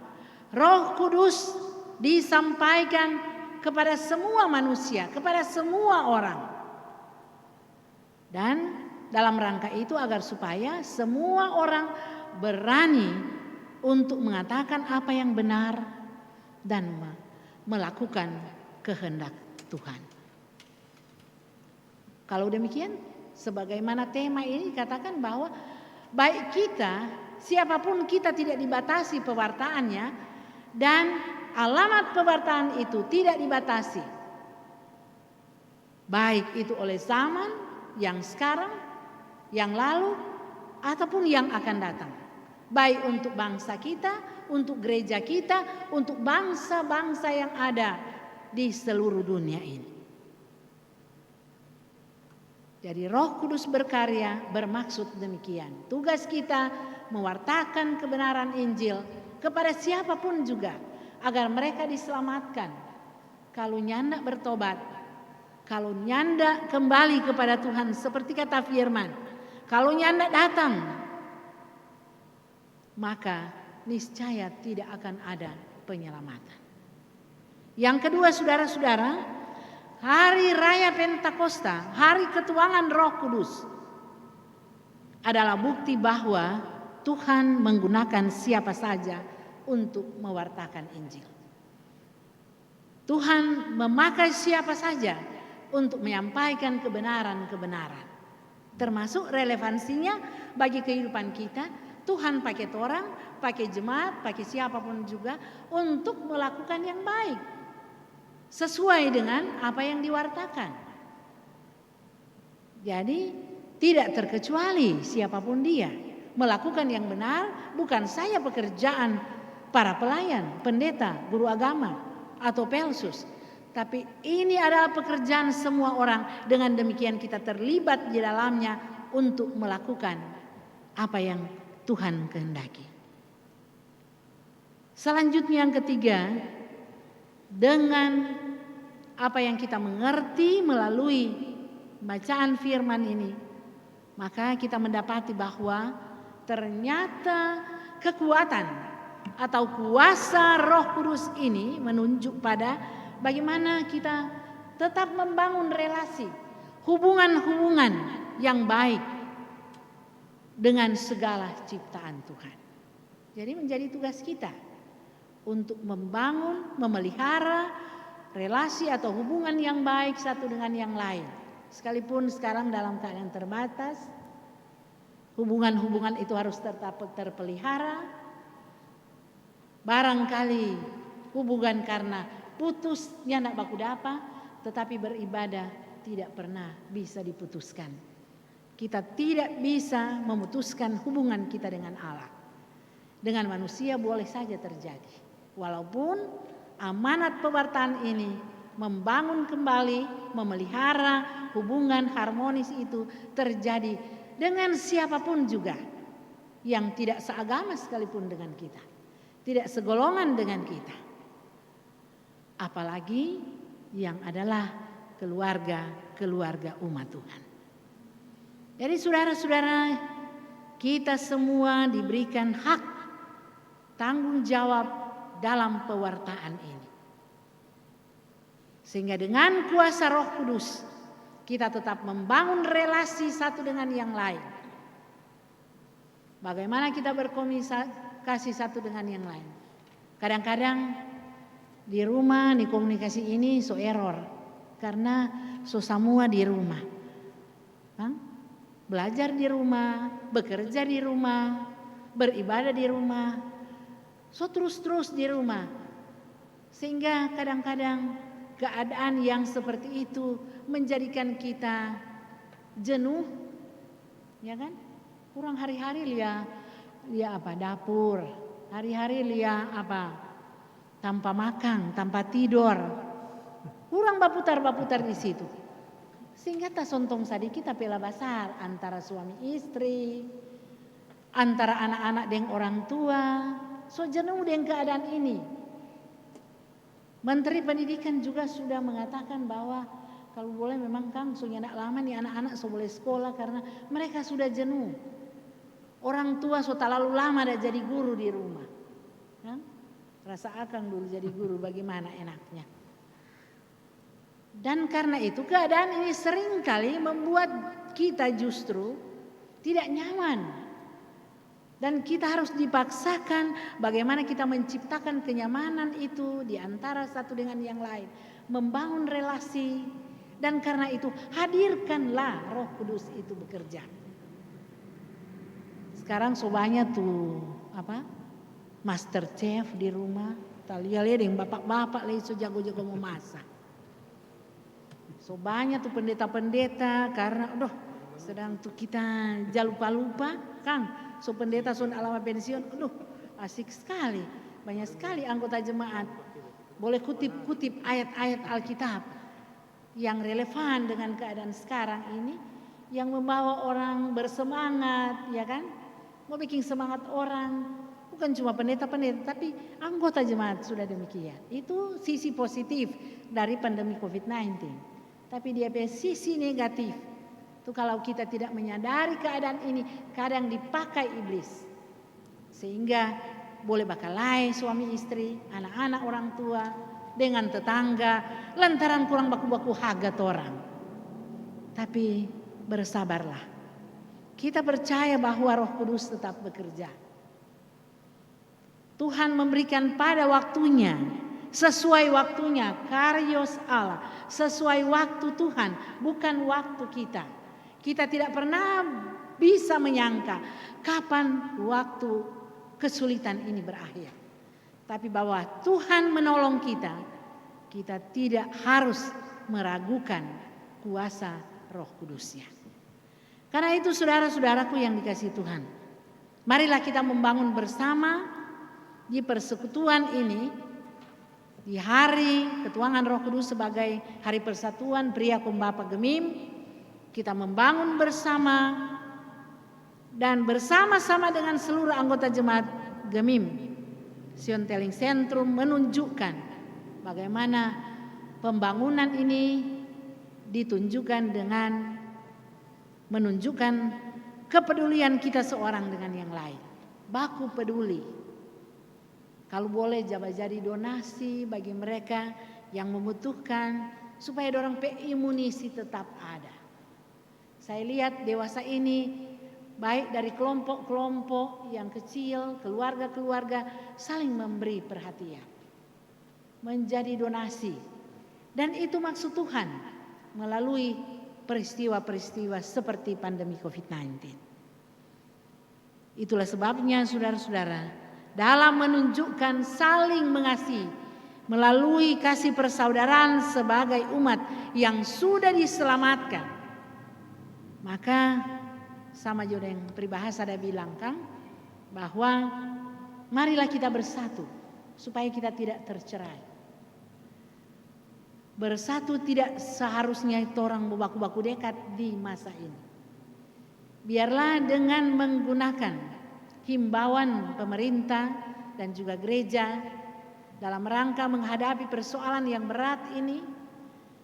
Roh Kudus disampaikan kepada semua manusia, kepada semua orang. Dan dalam rangka itu agar supaya semua orang berani untuk mengatakan apa yang benar dan melakukan kehendak Tuhan. Kalau demikian, sebagaimana tema ini katakan bahwa baik kita, siapapun kita tidak dibatasi pewartaannya dan alamat pewartaan itu tidak dibatasi. Baik itu oleh zaman yang sekarang, yang lalu, ataupun yang akan datang. Baik untuk bangsa kita, untuk gereja kita, untuk bangsa-bangsa yang ada di seluruh dunia ini. Jadi Roh Kudus berkarya bermaksud demikian. Tugas kita mewartakan kebenaran Injil kepada siapapun juga agar mereka diselamatkan. Kalau nyanda bertobat, kalau nyanda kembali kepada Tuhan seperti kata firman, kalau nyanda datang, maka niscaya tidak akan ada penyelamatan. Yang kedua, saudara-saudara, hari raya Pentakosta, hari ketuangan Roh Kudus adalah bukti bahwa Tuhan menggunakan siapa saja untuk mewartakan Injil. Tuhan memakai siapa saja untuk menyampaikan kebenaran-kebenaran. Termasuk relevansinya bagi kehidupan kita. Tuhan pakai orang, pakai jemaat, pakai siapapun juga untuk melakukan yang baik. Sesuai dengan apa yang diwartakan. Jadi tidak terkecuali siapapun dia. Melakukan yang benar bukan saja pekerjaan para pelayan, pendeta, guru agama, atau pelsus. Tapi ini adalah pekerjaan semua orang. Dengan demikian kita terlibat di dalamnya untuk melakukan apa yang Tuhan kehendaki. Selanjutnya yang ketiga, dengan apa yang kita mengerti melalui bacaan firman ini, maka kita mendapati bahwa ternyata kekuatan atau kuasa Roh Kudus ini menunjuk pada bagaimana kita tetap membangun relasi, hubungan-hubungan yang baik dengan segala ciptaan Tuhan. Jadi menjadi tugas kita untuk membangun, memelihara relasi atau hubungan yang baik satu dengan yang lain. Sekalipun sekarang dalam keadaan terbatas, hubungan-hubungan itu harus tetap terpelihara. Barangkali hubungan karena putusnya nak baku dapa, tetapi beribadah tidak pernah bisa diputuskan. Kita tidak bisa memutuskan hubungan kita dengan Allah. Dengan manusia boleh saja terjadi. Walaupun amanat pewartaan ini membangun kembali, memelihara hubungan harmonis itu terjadi dengan siapapun juga yang tidak seagama sekalipun dengan kita, tidak segolongan dengan kita, apalagi yang adalah keluarga umat Tuhan. Jadi saudara-saudara, kita semua diberikan hak tanggung jawab dalam pewartaan ini. Sehingga dengan kuasa Roh Kudus kita tetap membangun relasi satu dengan yang lain. Bagaimana kita berkomunikasi satu dengan yang lain. Kadang-kadang di rumah di komunikasi ini so error karena so semua di rumah. Belajar di rumah, bekerja di rumah, beribadah di rumah, so terus-terus di rumah. Sehingga kadang-kadang keadaan yang seperti itu menjadikan kita jenuh, ya kan? Kurang hari-hari lihat dapur, hari-hari lihat tanpa makan, tanpa tidur, kurang baputar-baputar di situ. Sehingga tak sontong sadiki tapi lah basar antara suami istri, antara anak-anak dengan orang tua, so jenuh dengan keadaan ini. Menteri Pendidikan juga sudah mengatakan bahwa kalau boleh memang Kang sudah anak lama nih anak-anak so boleh sekolah karena mereka sudah jenuh. Orang tua so terlalu lama dah jadi guru di rumah. Rasa Akang dulu jadi guru bagaimana enaknya. Dan karena itu keadaan ini seringkali membuat kita justru tidak nyaman. Dan kita harus dipaksakan bagaimana kita menciptakan kenyamanan itu di antara satu dengan yang lain. Membangun relasi. Dan karena itu hadirkanlah Roh Kudus itu bekerja. Sekarang sobanya tuh master chef di rumah. Lihat yang bapak-bapak lagi so jago-jago mau masak. So banyak tuh pendeta-pendeta karena sedang tuh kita lupa-lupa Kang. So pendeta so alama pensiun, asik sekali. Banyak sekali anggota jemaat. Boleh kutip-kutip ayat-ayat Alkitab yang relevan dengan keadaan sekarang ini. Yang membawa orang bersemangat, ya kan? Mau bikin semangat orang. Bukan cuma pendeta-pendeta, tapi anggota jemaat sudah demikian. Itu sisi positif dari pandemi COVID-19. Tapi dia punya sisi negatif. Itu kalau kita tidak menyadari keadaan ini, kadang dipakai iblis. Sehingga boleh bakalai suami istri, anak-anak orang tua, dengan tetangga, lantaran kurang baku-baku hagat orang. Tapi bersabarlah. Kita percaya bahwa Roh Kudus tetap bekerja. Tuhan memberikan pada waktunya sesuai waktunya, karyos Allah, sesuai waktu Tuhan, bukan waktu kita. Kita tidak pernah bisa menyangka kapan waktu kesulitan ini berakhir. Tapi bahwa Tuhan menolong kita, kita tidak harus meragukan kuasa Roh Kudusnya. Karena itu saudara-saudaraku yang dikasihi Tuhan, marilah kita membangun bersama di persekutuan ini, di hari ketuanan Roh Kudus sebagai hari persatuan pria Kumbapa Gemim. Kita membangun bersama dan bersama-sama dengan seluruh anggota jemaat Gemim Sion Teling Sentrum menunjukkan bagaimana pembangunan ini ditunjukkan dengan menunjukkan kepedulian kita seorang dengan yang lain. Baku peduli. Kalau boleh jadi donasi bagi mereka yang membutuhkan supaya dorang imunisi tetap ada. Saya lihat dewasa ini baik dari kelompok-kelompok yang kecil, keluarga-keluarga saling memberi perhatian. Menjadi donasi. Dan itu maksud Tuhan melalui peristiwa-peristiwa seperti pandemi COVID-19. Itulah sebabnya saudara-saudara, dalam menunjukkan saling mengasihi melalui kasih persaudaraan sebagai umat yang sudah diselamatkan, maka sama juga yang peribahasa ada bilang kan, bahwa marilah kita bersatu supaya kita tidak tercerai. Bersatu tidak seharusnya itu orang berbaku-baku dekat di masa ini. Biarlah dengan menggunakan himbauan pemerintah dan juga gereja dalam rangka menghadapi persoalan yang berat ini,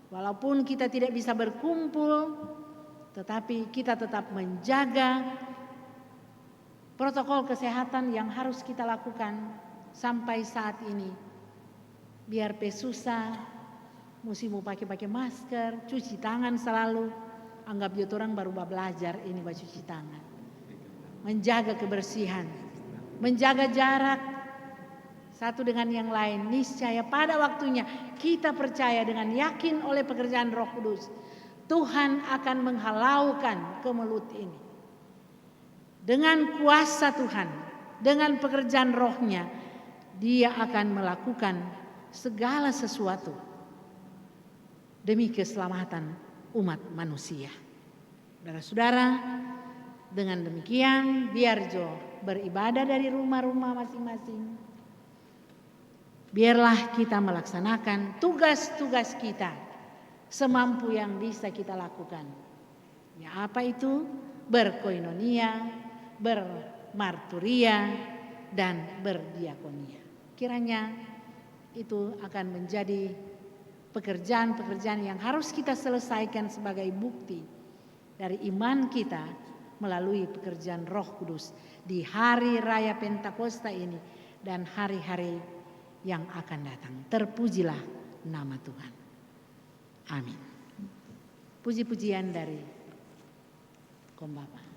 walaupun kita tidak bisa berkumpul, tetapi kita tetap menjaga protokol kesehatan yang harus kita lakukan sampai saat ini. Biar susah, mesti mau pakai masker, cuci tangan selalu. Anggap dia orang baru belajar ini cuci tangan. Menjaga kebersihan, menjaga jarak satu dengan yang lain. Niscaya pada waktunya kita percaya dengan yakin oleh pekerjaan Roh Kudus, Tuhan akan menghalaukan kemelut ini. Dengan kuasa Tuhan, dengan pekerjaan Roh-Nya, Dia akan melakukan segala sesuatu demi keselamatan umat manusia. Saudara-saudara, dengan demikian biar Jo beribadah dari rumah-rumah masing-masing. Biarlah kita melaksanakan tugas-tugas kita semampu yang bisa kita lakukan. Ya, apa itu? Berkoinonia, bermarturia, dan berdiakonia. Kiranya itu akan menjadi pekerjaan-pekerjaan yang harus kita selesaikan sebagai bukti dari iman kita melalui pekerjaan Roh Kudus di hari raya Pentakosta ini dan hari-hari yang akan datang. Terpujilah nama Tuhan. Amin. Puji-pujian dari Kumbapa.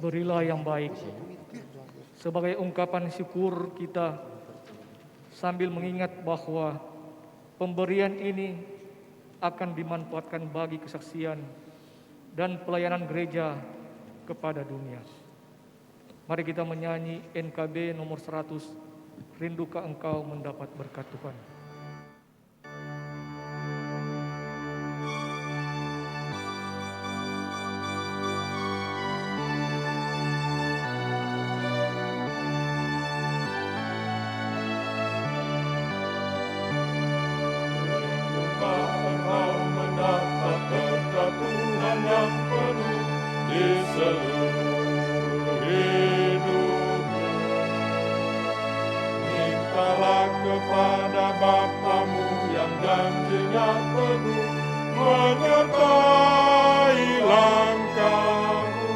berilah yang baik. Sebagai ungkapan syukur kita sambil mengingat bahwa pemberian ini akan dimanfaatkan bagi kesaksian dan pelayanan gereja kepada dunia. Mari kita menyanyi NKB nomor 100, Rindukah Engkau mendapat berkat Tuhan. Engkau mendapat berkat Tuhan yang penuh di seluruh hidupmu. Mintalah kepada Bapamu yang janjinya penuh menyertai langkahmu.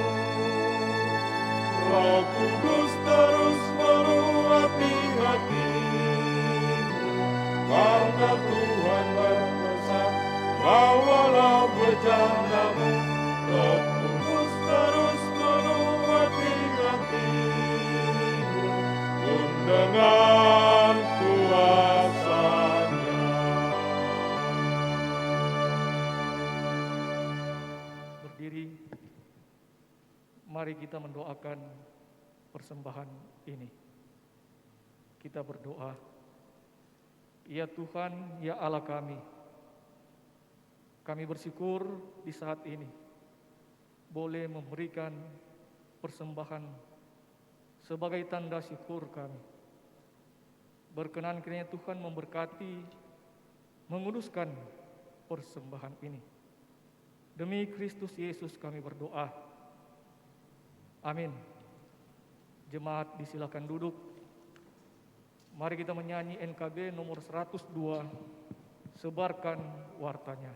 Roh Kudus terus meluapi hatimu, karena Tuhan berpesan, bawalah berjandamu. Roh Kudus terus meluapi hatimu, pun dengan kuasa-Nya. Berdiri, mari kita mendoakan persembahan ini. Kita berdoa, ya Tuhan, ya Allah kami bersyukur di saat ini boleh memberikan persembahan sebagai tanda syukur kami. Berkenan kiranya Tuhan memberkati, menguduskan persembahan ini. Demi Kristus Yesus kami berdoa. Amin. Jemaat disilakan duduk. Mari kita menyanyi NKB nomor 102, Sebarkan Wartanya.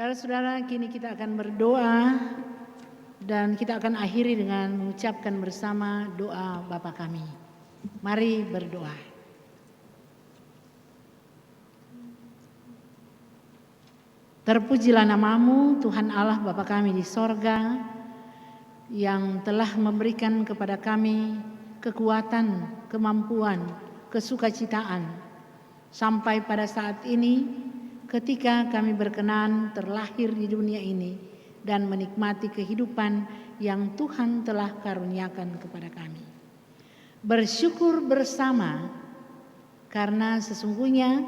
Saudara-saudara, kini kita akan berdoa dan kita akan akhiri dengan mengucapkan bersama doa Bapa kami. Mari berdoa. Terpujilah namamu Tuhan Allah Bapa kami di sorga, yang telah memberikan kepada kami kekuatan, kemampuan, kesukacitaan sampai pada saat ini ketika kami berkenan terlahir di dunia ini dan menikmati kehidupan yang Tuhan telah karuniakan kepada kami. Bersyukur bersama karena sesungguhnya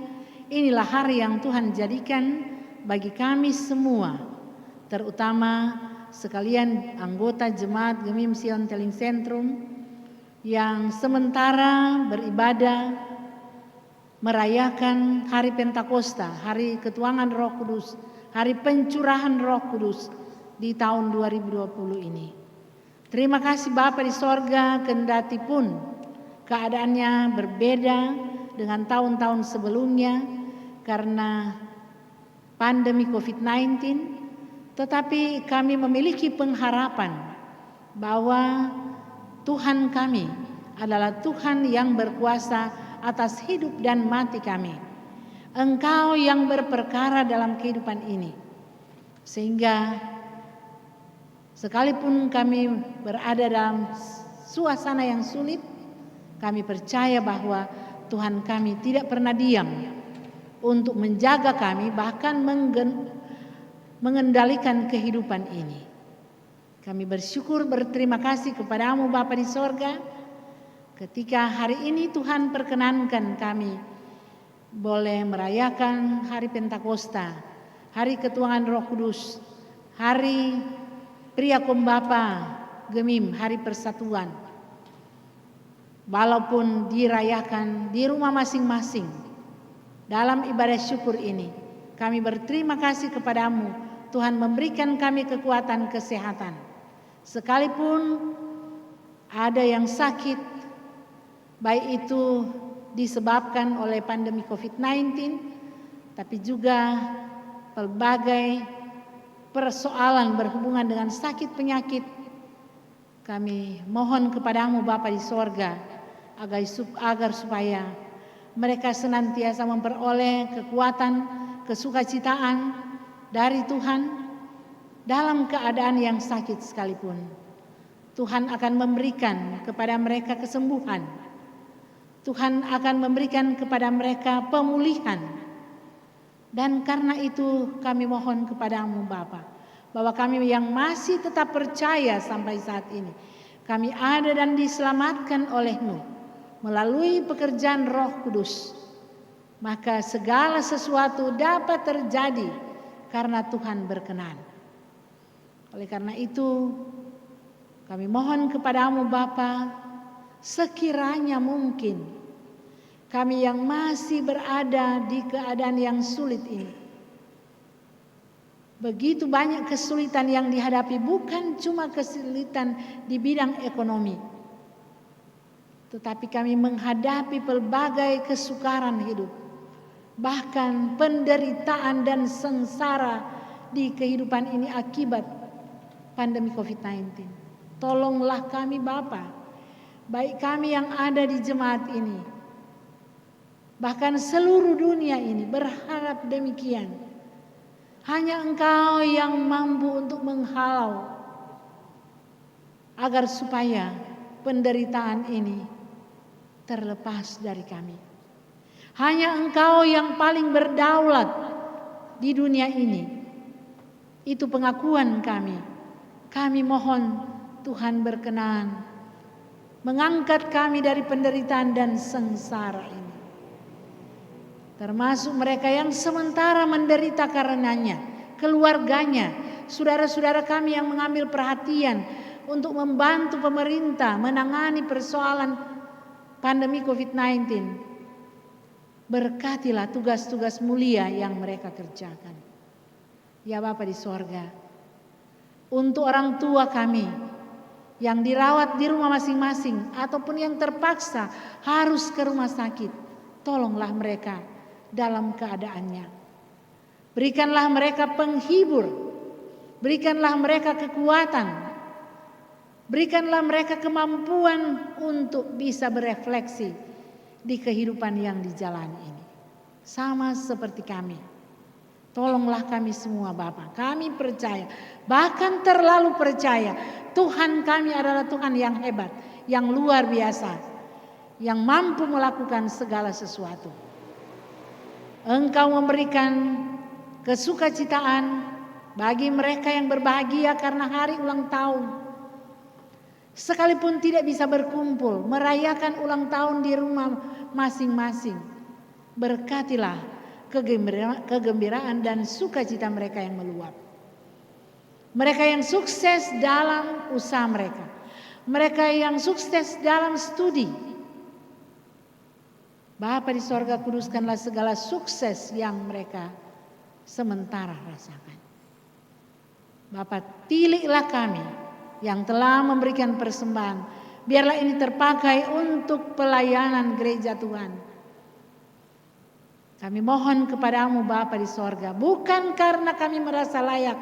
inilah hari yang Tuhan jadikan bagi kami semua, terutama sekalian anggota Jemaat Gemim Sion Teling Sentrum yang sementara beribadah merayakan hari Pentakosta, hari ketuangan Roh Kudus, hari pencurahan Roh Kudus di tahun 2020 ini. Terima kasih Bapa di sorga, kendati pun keadaannya berbeda dengan tahun-tahun sebelumnya, karena pandemi COVID-19, tetapi kami memiliki pengharapan bahwa Tuhan kami adalah Tuhan yang berkuasa atas hidup dan mati kami. Engkau yang berperkara dalam kehidupan ini, sehingga sekalipun kami berada dalam suasana yang sulit, kami percaya bahwa Tuhan kami tidak pernah diam untuk menjaga kami, bahkan mengendalikan kehidupan ini. Kami bersyukur, berterima kasih kepadamu Bapa di sorga, ketika hari ini Tuhan perkenankan kami boleh merayakan hari Pentakosta, hari ketuanan Roh Kudus, hari Pria Kombapa Gemim, hari persatuan. Walaupun dirayakan di rumah masing-masing, dalam ibadah syukur ini kami berterima kasih kepadamu. Tuhan memberikan kami kekuatan kesehatan. Sekalipun ada yang sakit, baik itu disebabkan oleh pandemi COVID-19, tapi juga berbagai persoalan berhubungan dengan sakit penyakit, kami mohon kepadamu Bapa di sorga, agar supaya mereka senantiasa memperoleh kekuatan, kesukacitaan dari Tuhan dalam keadaan yang sakit sekalipun. Tuhan akan memberikan kepada mereka kesembuhan. Tuhan akan memberikan kepada mereka pemulihan. Dan karena itu kami mohon kepadamu Bapa, bahwa kami yang masih tetap percaya sampai saat ini, kami ada dan diselamatkan oleh-Mu melalui pekerjaan Roh Kudus, maka segala sesuatu dapat terjadi karena Tuhan berkenan. Oleh karena itu kami mohon kepadamu Bapa, sekiranya mungkin kami yang masih berada di keadaan yang sulit ini, begitu banyak kesulitan yang dihadapi, bukan cuma kesulitan di bidang ekonomi, tetapi kami menghadapi pelbagai kesukaran hidup, bahkan penderitaan dan sengsara di kehidupan ini akibat pandemi COVID-19. Tolonglah kami Bapa, baik kami yang ada di jemaat ini, bahkan seluruh dunia ini berharap demikian. Hanya Engkau yang mampu untuk menghalau agar supaya penderitaan ini terlepas dari kami. Hanya Engkau yang paling berdaulat di dunia ini. Itu pengakuan kami. Kami mohon Tuhan berkenan mengangkat kami dari penderitaan dan sengsara ini. Termasuk mereka yang sementara menderita karenanya, keluarganya, saudara-saudara kami yang mengambil perhatian untuk membantu pemerintah menangani persoalan pandemi COVID-19. Berkatilah tugas-tugas mulia yang mereka kerjakan. Ya Bapa di sorga, untuk orang tua kami yang dirawat di rumah masing-masing ataupun yang terpaksa harus ke rumah sakit, tolonglah mereka dalam keadaannya. Berikanlah mereka penghibur, berikanlah mereka kekuatan, berikanlah mereka kemampuan untuk bisa berefleksi di kehidupan yang dijalani ini. Sama seperti kami. Tolonglah kami semua Bapa. Kami percaya, bahkan terlalu percaya, Tuhan kami adalah Tuhan yang hebat, yang luar biasa, yang mampu melakukan segala sesuatu. Engkau memberikan kesukacitaan bagi mereka yang berbahagia karena hari ulang tahun. Sekalipun tidak bisa berkumpul, merayakan ulang tahun di rumah masing-masing. Berkatilah kegembiraan dan sukacita mereka yang meluap. Mereka yang sukses dalam usaha mereka. Mereka yang sukses dalam studi. Bapa di sorga, kuduskanlah segala sukses yang mereka sementara rasakan. Bapa, tiliklah kami yang telah memberikan persembahan. Biarlah ini terpakai untuk pelayanan gereja Tuhan. Kami mohon kepadamu Bapa di sorga, bukan karena kami merasa layak.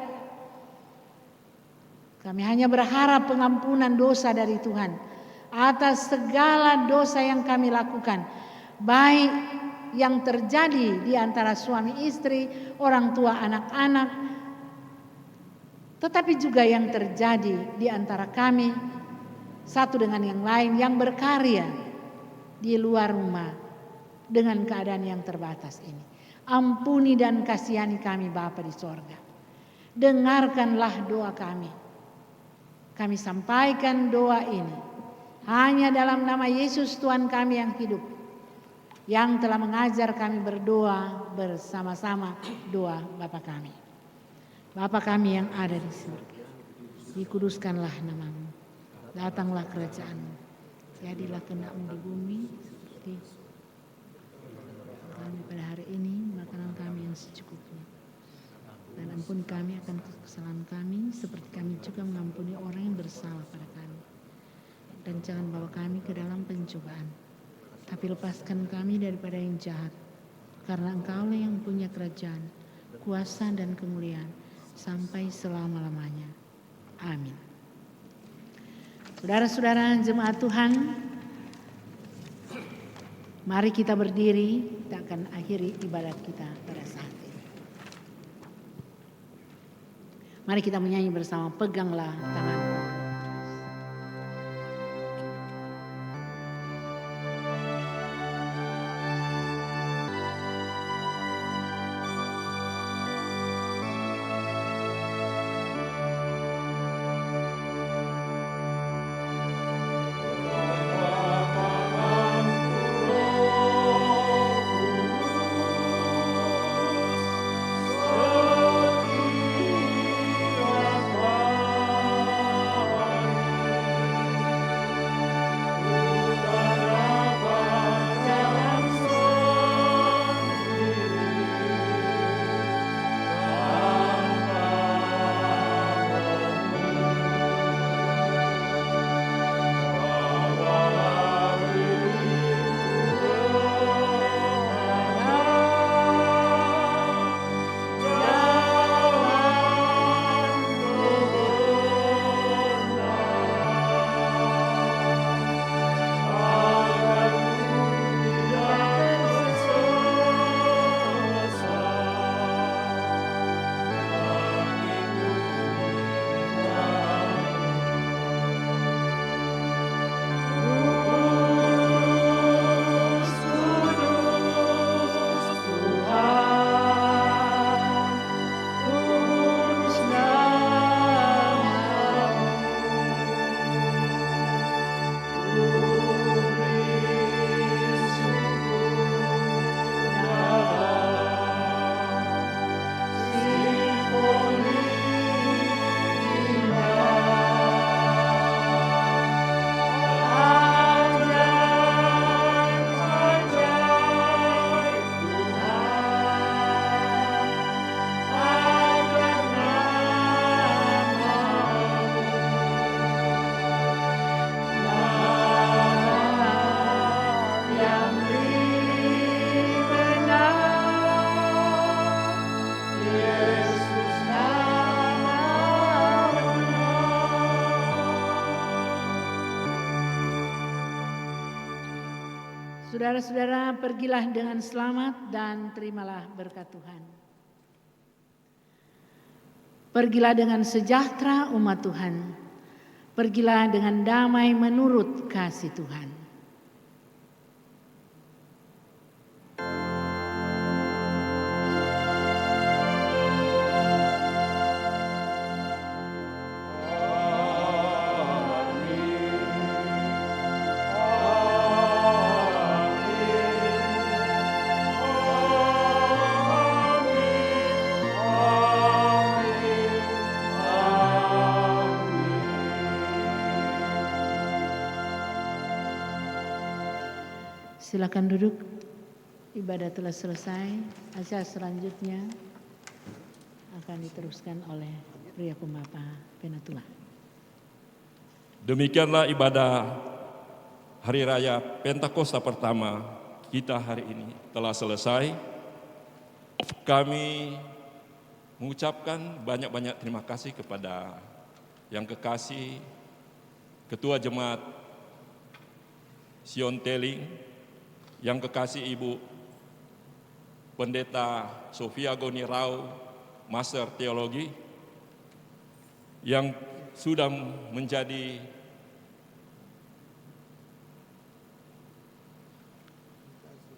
Kami hanya berharap pengampunan dosa dari Tuhan atas segala dosa yang kami lakukan, baik yang terjadi di antara suami istri, orang tua anak-anak, tetapi juga yang terjadi di antara kami satu dengan yang lain yang berkarya di luar rumah dengan keadaan yang terbatas ini. Ampuni dan kasihani kami Bapa di sorga. Dengarkanlah doa kami. Kami sampaikan doa ini hanya dalam nama Yesus Tuhan kami yang hidup, yang telah mengajar kami berdoa bersama-sama doa Bapa kami. Bapa kami yang ada di surga, dikuduskanlah namamu, datanglah kerajaanmu, jadilah kehendak-mu di bumi seperti kami pada hari ini, makanan kami yang secukupnya. Dan ampun kami akan kesalahan kami, seperti kami juga mengampuni orang yang bersalah pada kami. Dan jangan bawa kami ke dalam pencobaan, tapi lepaskan kami daripada yang jahat. Karena Engkaulah yang punya kerajaan, kuasa dan kemuliaan sampai selama-lamanya. Amin. Saudara-saudara jemaat Tuhan, mari kita berdiri, kita akan akhiri ibadat kita pada saat ini. Mari kita menyanyi bersama, peganglah tanganku. Saudara-saudara, pergilah dengan selamat dan terimalah berkat Tuhan. Pergilah dengan sejahtera umat Tuhan. Pergilah dengan damai menurut kasih Tuhan. Silakan duduk, ibadah telah selesai. Acara selanjutnya akan diteruskan oleh Pria Pembapa Penatua. Demikianlah ibadah Hari Raya Pentakosta pertama kita hari ini telah selesai. kami mengucapkan banyak-banyak terima kasih kepada yang kekasih Ketua Jemaat Sion Teling, yang kekasih Ibu Pendeta Sofia Goni Rau, Master Teologi, yang sudah menjadi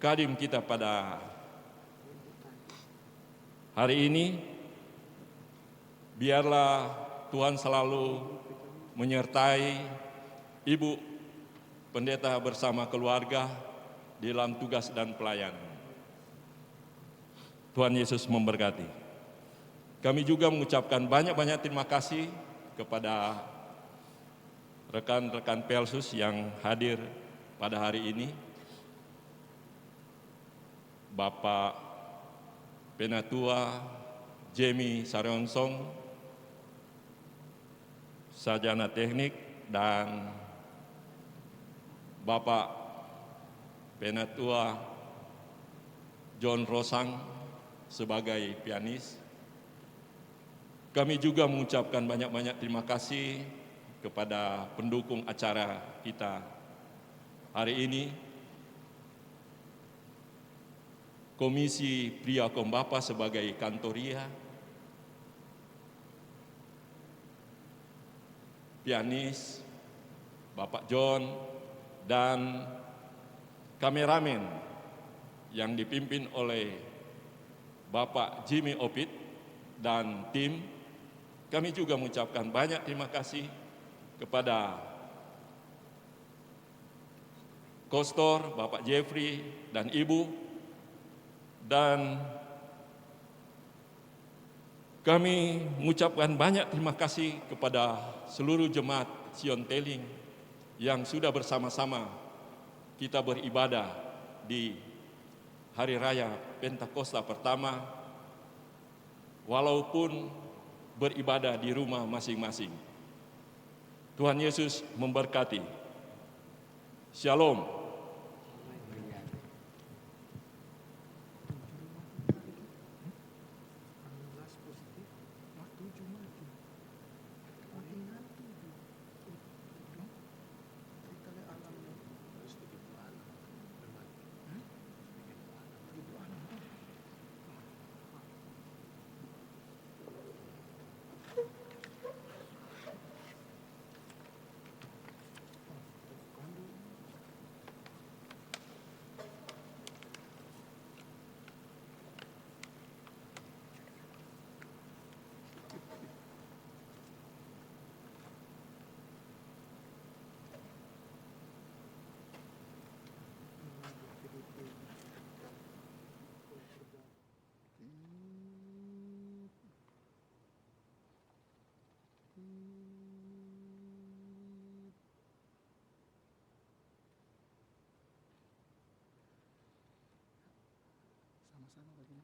kadim kita pada hari ini. Biarlah Tuhan selalu menyertai Ibu Pendeta bersama keluarga dalam tugas dan pelayanan. Tuhan Yesus memberkati. Kami juga mengucapkan banyak-banyak terima kasih kepada rekan-rekan Pelsus yang hadir pada hari ini. Bapak Penatua Jamie Saryonsong, Sarjana Teknik, dan Bapak Penatua John Rosang sebagai pianis. Kami juga mengucapkan banyak-banyak terima kasih kepada pendukung acara kita hari ini, Komisi Pria Kombapa sebagai kantoria, pianis, Bapak John, dan kameramen yang dipimpin oleh Bapak Jimmy Opit dan tim. Kami juga mengucapkan banyak terima kasih kepada Kostor, Bapak Jeffrey, dan Ibu. Dan kami mengucapkan banyak terima kasih kepada seluruh jemaat Sion Teling yang sudah bersama-sama kita beribadah di Hari Raya Pentakosta pertama, walaupun beribadah di rumah masing-masing. Tuhan Yesus memberkati. Shalom. Sama-sama lagi.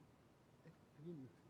Begini.